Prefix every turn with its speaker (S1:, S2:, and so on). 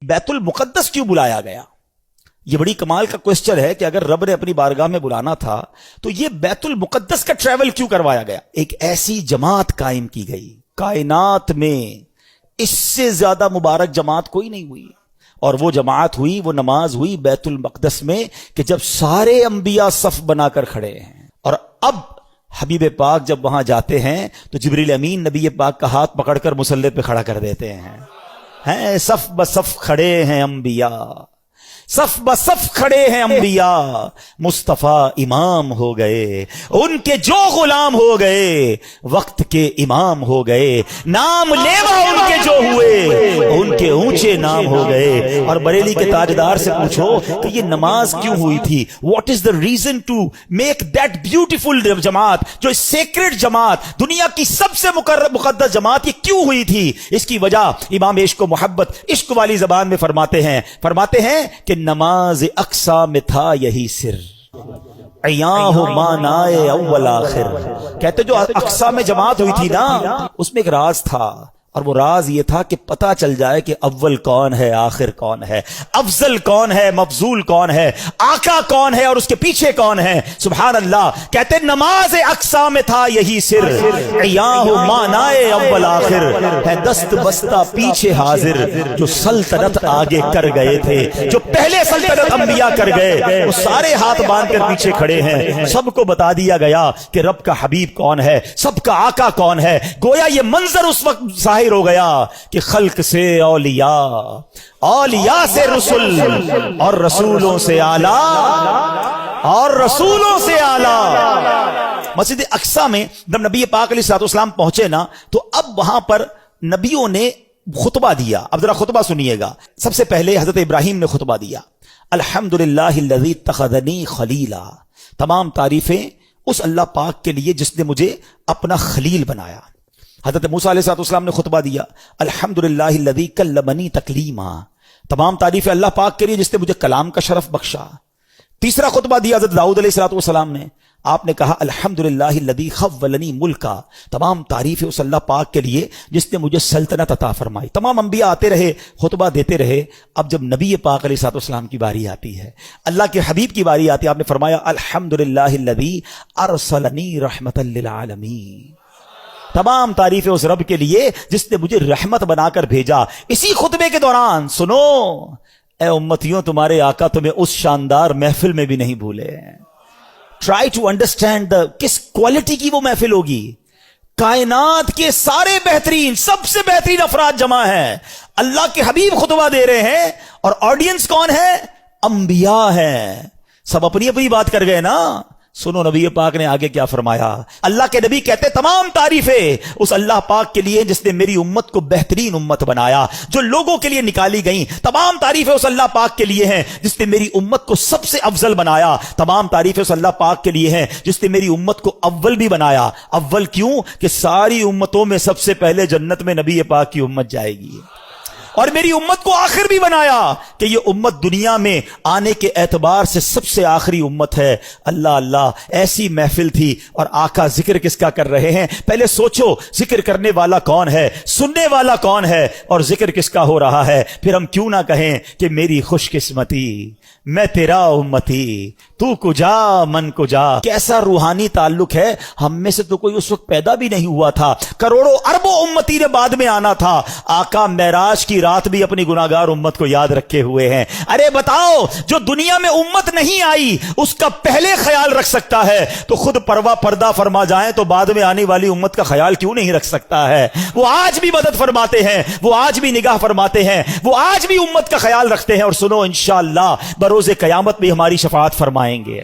S1: بیت المقدس کیوں بلایا گیا؟ یہ بڑی کمال کا کوسچن ہے کہ اگر رب نے اپنی بارگاہ میں بلانا تھا تو یہ بیت المقدس کا ٹریول کیوں کروایا گیا؟ ایک ایسی جماعت قائم کی گئی کائنات میں، اس سے زیادہ مبارک جماعت کوئی نہیں ہوئی، اور وہ جماعت ہوئی، وہ نماز ہوئی بیت المقدس میں کہ جب سارے انبیاء صف بنا کر کھڑے ہیں، اور اب حبیب پاک جب وہاں جاتے ہیں تو جبریل امین نبی پاک کا ہاتھ پکڑ کر مصلی پہ کھڑا کر دیتے ہیں صف بصف کھڑے ہیں انبیاء، صف بصف کھڑے ہیں انبیاء، مصطفیٰ امام ہو گئے، ان کے جو غلام ہو گئے وقت کے امام ہو گئے، نام لیوا ان کے جو ہوئے ان کے اونچے نام ہو گئے۔ اور بریلی کے تاجدار سے پوچھو کہ یہ نماز کیوں ہوئی تھی؟ What is the reason to make that beautiful جماعت، جو سیکرڈ جماعت، دنیا کی سب سے مقدس جماعت، یہ کیوں ہوئی تھی؟ اس کی وجہ امام عشق و محبت عشق والی زبان میں فرماتے ہیں کہ نماز اقصا میں تھا یہی سر، عیاں ہو مانائے اول آخر۔ کہتے جو اقصا میں جماعت ہوئی تھی نا، اس میں ایک راز تھا، اور وہ راز یہ تھا کہ پتہ چل جائے کہ اول کون ہے، آخر کون ہے، افضل کون ہے، مفضول کون ہے، آقا کون ہے اور اس کے پیچھے کون ہے۔ سبحان اللہ۔ کہتے نماز اقصا میں تھا یہی سر، عیاں ہو مانائے اول آخر، ہے دست بستہ پیچھے حاضر، جو سلطنت آگے کر گئے تھے، جو پہلے سلطنت انبیاء کر گئے، وہ سارے ہاتھ باندھ کر پیچھے کھڑے ہیں۔ سب کو بتا دیا گیا کہ رب کا حبیب کون ہے، سب کا آقا کون ہے۔ گویا یہ منظر اس وقت ظاہر ہو گیا کہ خلق سے اولیاء، اولیاء سے رسول، اور رسولوں سے اعلیٰ، اور رسولوں سے اعلیٰ۔ مسجد اقصی میں جب نبی پاک علیہ الصلوۃ والسلام پہنچے نا، تو اب وہاں پر نبیوں نے خطبہ دیا۔ اب ذرا خطبہ سنیے گا۔ سب سے پہلے حضرت ابراہیم نے خطبہ دیا، الحمدللہ الذی اتخذنی خلیلا، تمام تعریفیں اس اللہ پاک کے لیے جس نے مجھے اپنا خلیل بنایا۔ حضرت موسیٰ علیہ السلام نے خطبہ دیا، الحمدللہ الذی کلمنی تکلیما، تمام تعریف اللہ پاک کے لیے جس نے مجھے کلام کا شرف بخشا۔ تیسرا خطبہ دیا حضرت داؤد علیہ السلام نے، آپ نے کہا الحمدللہ الذی خولنی ملکا، تمام تعریف اس اللہ پاک کے لیے جس نے مجھے سلطنت عطا فرمائی۔ تمام انبیاء آتے رہے، خطبہ دیتے رہے۔ اب جب نبی پاک علیہ السلام کی باری آتی ہے، اللہ کے حبیب کی باری آتی ہے، آپ نے فرمایا الحمدللہ الذی ارسلنی رحمتا للعالمین، تمام تعریفیں اس رب کے لیے جس نے مجھے رحمت بنا کر بھیجا۔ اسی خطبے کے دوران سنو اے امتیوں، تمہارے آقا تمہیں اس شاندار محفل میں بھی نہیں بھولے۔ ٹرائی ٹو انڈرسٹینڈ کس کوالٹی کی وہ محفل ہوگی۔ کائنات کے سارے بہترین، سب سے بہترین افراد جمع ہیں، اللہ کے حبیب خطبہ دے رہے ہیں، اور آڈینس کون ہے؟ انبیاء ہیں۔ سب اپنی اپنی بات کر گئے نا۔ سنو نبی پاک نے آگے کیا فرمایا۔ اللہ کے نبی کہتے تمام تعریفیں اس اللہ پاک کے لیے جس نے میری امت کو بہترین امت بنایا، جو لوگوں کے لیے نکالی گئیں۔ تمام تعریفیں اس اللہ پاک کے لیے ہیں جس نے میری امت کو سب سے افضل بنایا۔ تمام تعریفیں اس اللہ پاک کے لیے ہیں جس نے میری امت کو اول بھی بنایا۔ اول کیوں؟ کہ ساری امتوں میں سب سے پہلے جنت میں نبی پاک کی امت جائے گی، اور میری امت کو آخر بھی بنایا کہ یہ امت دنیا میں آنے کے اعتبار سے سب سے آخری امت ہے۔ اللہ اللہ، ایسی محفل تھی، اور آقا ذکر کس کا کر رہے ہیں؟ پہلے سوچو، ذکر کرنے والا کون ہے، سننے والا کون ہے، اور ذکر کس کا ہو رہا ہے؟ پھر ہم کیوں نہ کہیں کہ میری خوش قسمتی، میں تیرا امتی، تو کجا من کجا۔ کیسا روحانی تعلق ہے۔ ہم میں سے تو کوئی اس وقت پیدا بھی نہیں ہوا تھا، کروڑوں اربوں امتی نے بعد میں آنا تھا۔ آقا معراج کی رات بھی اپنی گناہگار امت کو یاد رکھے ہوئے ہیں۔ ارے بتاؤ، جو دنیا میں امت نہیں آئی اس کا پہلے خیال رکھ سکتا ہے تو خود پروا پردہ فرما جائیں تو بعد میں آنے والی امت کا خیال کیوں نہیں رکھ سکتا ہے؟ وہ آج بھی مدد فرماتے ہیں، وہ آج بھی نگاہ فرماتے ہیں، وہ آج بھی امت کا خیال رکھتے ہیں، اور سنو انشاءاللہ بروز قیامت بھی ہماری شفاعت فرمائیں گے۔